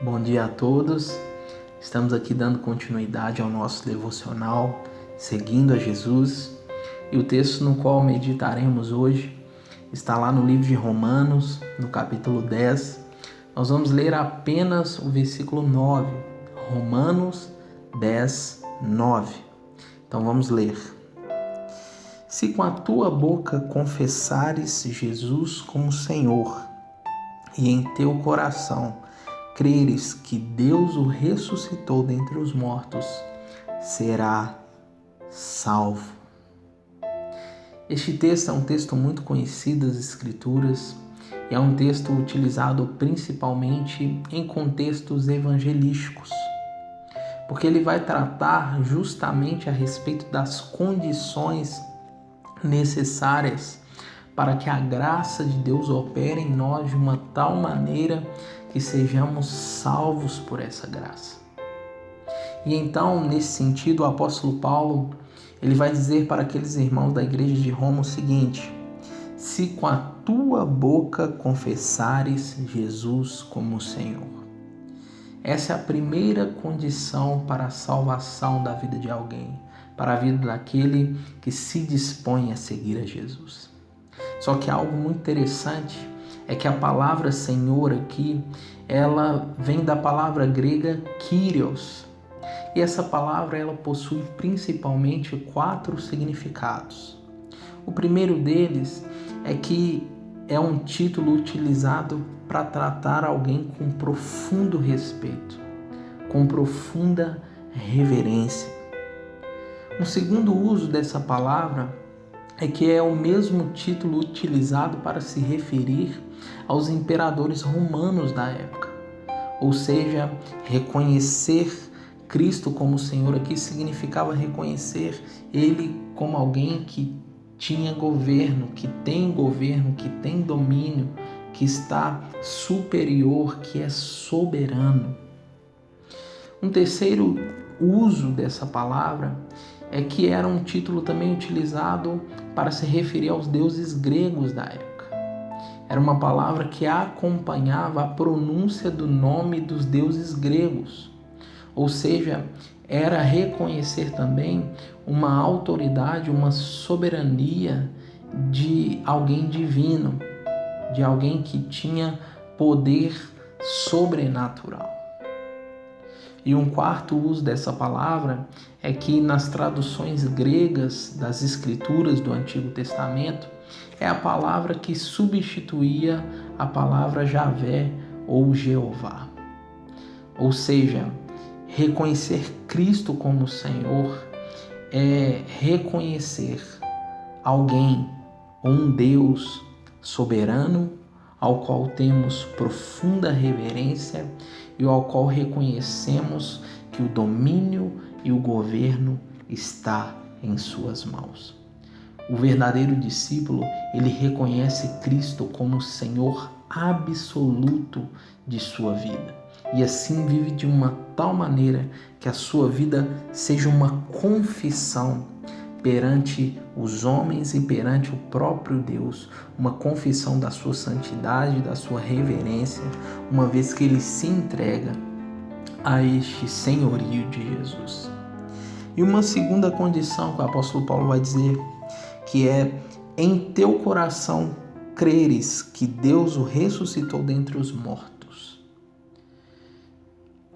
Bom dia a todos. Estamos aqui dando continuidade ao nosso devocional, Seguindo a Jesus. E o texto no qual meditaremos hoje está lá no livro de Romanos, no capítulo 10. Nós vamos ler apenas o versículo 9. Romanos 10, 9. Então vamos ler. Se com a tua boca confessares Jesus como Senhor e em teu coração creres que Deus o ressuscitou dentre os mortos, será salvo. Este texto é um texto muito conhecido das Escrituras e é um texto utilizado principalmente em contextos evangelísticos, porque ele vai tratar justamente a respeito das condições necessárias para que a graça de Deus opere em nós de uma tal maneira que sejamos salvos por essa graça. E então, nesse sentido, o apóstolo Paulo, ele vai dizer para aqueles irmãos da igreja de Roma o seguinte: se com a tua boca confessares Jesus como Senhor. Essa é a primeira condição para a salvação da vida de alguém, para a vida daquele que se dispõe a seguir a Jesus. Só que algo muito interessante é que a palavra Senhor aqui, ela vem da palavra grega Kyrios. E essa palavra ela possui principalmente 4 significados. O primeiro deles é que é um título utilizado para tratar alguém com profundo respeito, com profunda reverência. Um segundo uso dessa palavra é que é o mesmo título utilizado para se referir aos imperadores romanos da época. Ou seja, reconhecer Cristo como Senhor aqui significava reconhecer Ele como alguém que tinha governo, que tem domínio, que está superior, que é soberano. Um terceiro uso dessa palavra é que era um título também utilizado para se referir aos deuses gregos da época. Era uma palavra que acompanhava a pronúncia do nome dos deuses gregos. Ou seja, era reconhecer também uma autoridade, uma soberania de alguém divino, de alguém que tinha poder sobrenatural. E um quarto uso dessa palavra é que nas traduções gregas das Escrituras do Antigo Testamento é a palavra que substituía a palavra Javé ou Jeová. Ou seja, reconhecer Cristo como Senhor é reconhecer alguém, um Deus soberano, ao qual temos profunda reverência e ao qual reconhecemos que o domínio e o governo está em suas mãos. O verdadeiro discípulo, ele reconhece Cristo como o Senhor absoluto de sua vida. E assim vive de uma tal maneira que a sua vida seja uma confissão perante os homens e perante o próprio Deus, uma confissão da sua santidade, da sua reverência, uma vez que ele se entrega a este senhorio de Jesus. E uma segunda condição que o apóstolo Paulo vai dizer, que é em teu coração creres que Deus o ressuscitou dentre os mortos.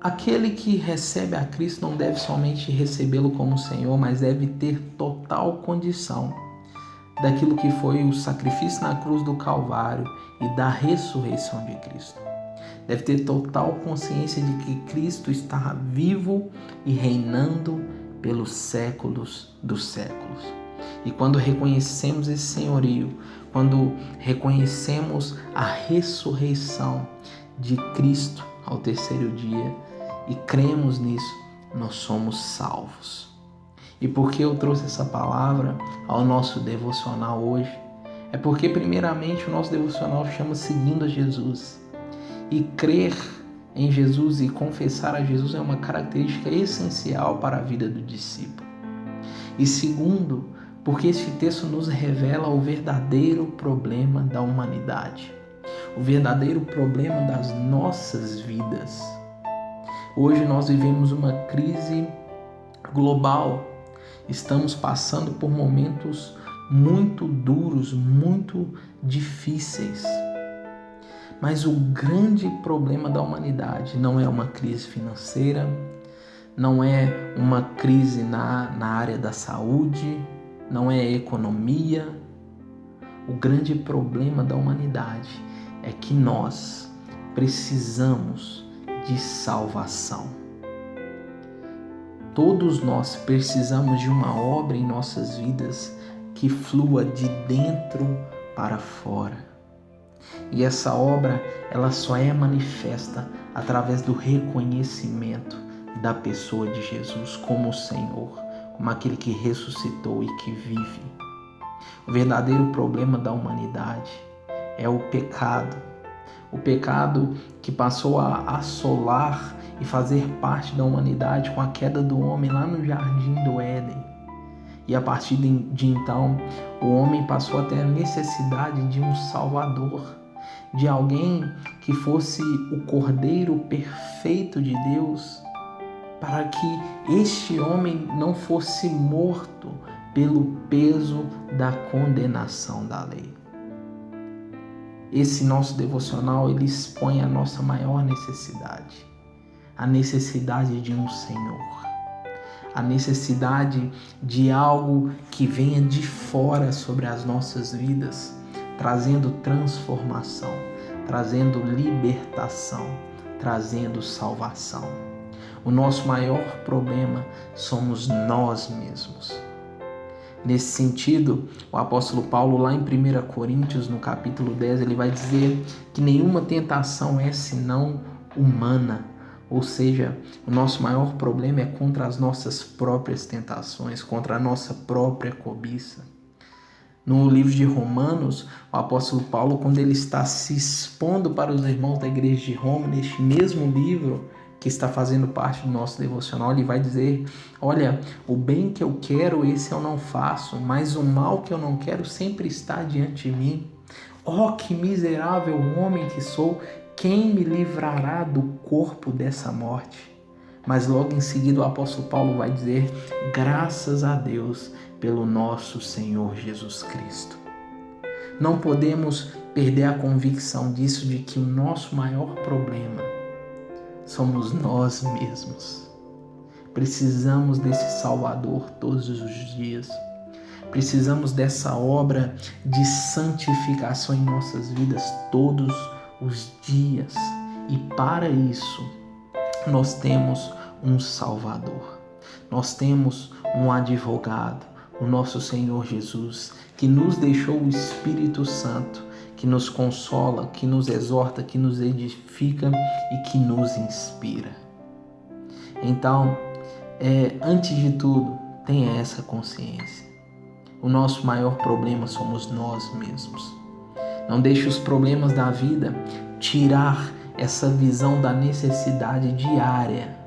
Aquele que recebe a Cristo não deve somente recebê-lo como Senhor, mas deve ter total condição daquilo que foi o sacrifício na cruz do Calvário e da ressurreição de Cristo. Deve ter total consciência de que Cristo está vivo e reinando pelos séculos dos séculos. E quando reconhecemos esse senhorio, quando reconhecemos a ressurreição de Cristo ao terceiro dia e cremos nisso, nós somos salvos. E por que eu trouxe essa palavra ao nosso devocional hoje? É porque primeiramente o nosso devocional chama Seguindo a Jesus. E crer em Jesus e confessar a Jesus é uma característica essencial para a vida do discípulo. E segundo, porque este texto nos revela o verdadeiro problema da humanidade, o verdadeiro problema das nossas vidas. Hoje nós vivemos uma crise global. Estamos passando por momentos muito duros, muito difíceis. Mas o grande problema da humanidade não é uma crise financeira, não é uma crise na área da saúde, não é economia. O grande problema da humanidade é que nós precisamos de salvação. Todos nós precisamos de uma obra em nossas vidas que flua de dentro para fora. E essa obra, ela só é manifesta através do reconhecimento da pessoa de Jesus como o Senhor, como aquele que ressuscitou e que vive. O verdadeiro problema da humanidade é o pecado que passou a assolar e fazer parte da humanidade com a queda do homem lá no jardim do Éden. E a partir de então, o homem passou a ter a necessidade de um Salvador, de alguém que fosse o Cordeiro perfeito de Deus, para que este homem não fosse morto pelo peso da condenação da lei. Esse nosso devocional, ele expõe a nossa maior necessidade, a necessidade de um Senhor, a necessidade de algo que venha de fora sobre as nossas vidas, trazendo transformação, trazendo libertação, trazendo salvação. O nosso maior problema somos nós mesmos. Nesse sentido, o apóstolo Paulo, lá em 1 Coríntios, no capítulo 10, ele vai dizer que nenhuma tentação é senão humana. Ou seja, o nosso maior problema é contra as nossas próprias tentações, contra a nossa própria cobiça. No livro de Romanos, o apóstolo Paulo, quando ele está se expondo para os irmãos da igreja de Roma, neste mesmo livro que está fazendo parte do nosso devocional, ele vai dizer: olha, o bem que eu quero, esse eu não faço, mas o mal que eu não quero sempre está diante de mim. Oh, que miserável homem que sou! Quem me livrará do corpo dessa morte? Mas logo em seguida o apóstolo Paulo vai dizer: graças a Deus pelo nosso Senhor Jesus Cristo. Não podemos perder a convicção disso, de que o nosso maior problema somos nós mesmos. Precisamos desse Salvador todos os dias. Precisamos dessa obra de santificação em nossas vidas todos os dias. E para isso, nós temos um Salvador. Nós temos um advogado, o nosso Senhor Jesus, que nos deixou o Espírito Santo, que nos consola, que nos exorta, que nos edifica e que nos inspira. Então, antes de tudo, tenha essa consciência. O nosso maior problema somos nós mesmos. Não deixe os problemas da vida tirar essa visão da necessidade diária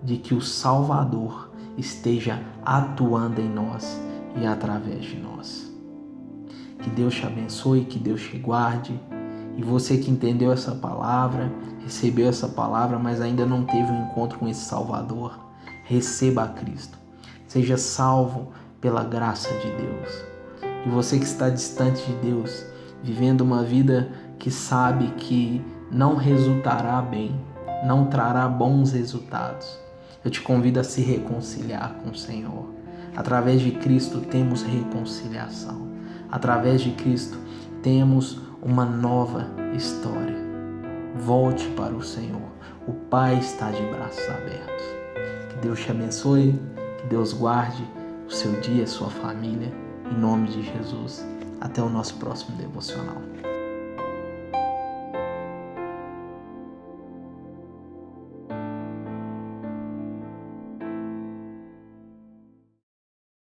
de que o Salvador esteja atuando em nós e através de nós. Que Deus te abençoe, que Deus te guarde. E você que entendeu essa palavra, recebeu essa palavra, mas ainda não teve um encontro com esse Salvador, receba a Cristo. Seja salvo pela graça de Deus. E você que está distante de Deus, vivendo uma vida que sabe que não resultará bem, não trará bons resultados, eu te convido a se reconciliar com o Senhor. Através de Cristo temos reconciliação. Através de Cristo temos uma nova história. Volte para o Senhor. O Pai está de braços abertos. Que Deus te abençoe, que Deus guarde o seu dia, a sua família. Em nome de Jesus. Até o nosso próximo devocional.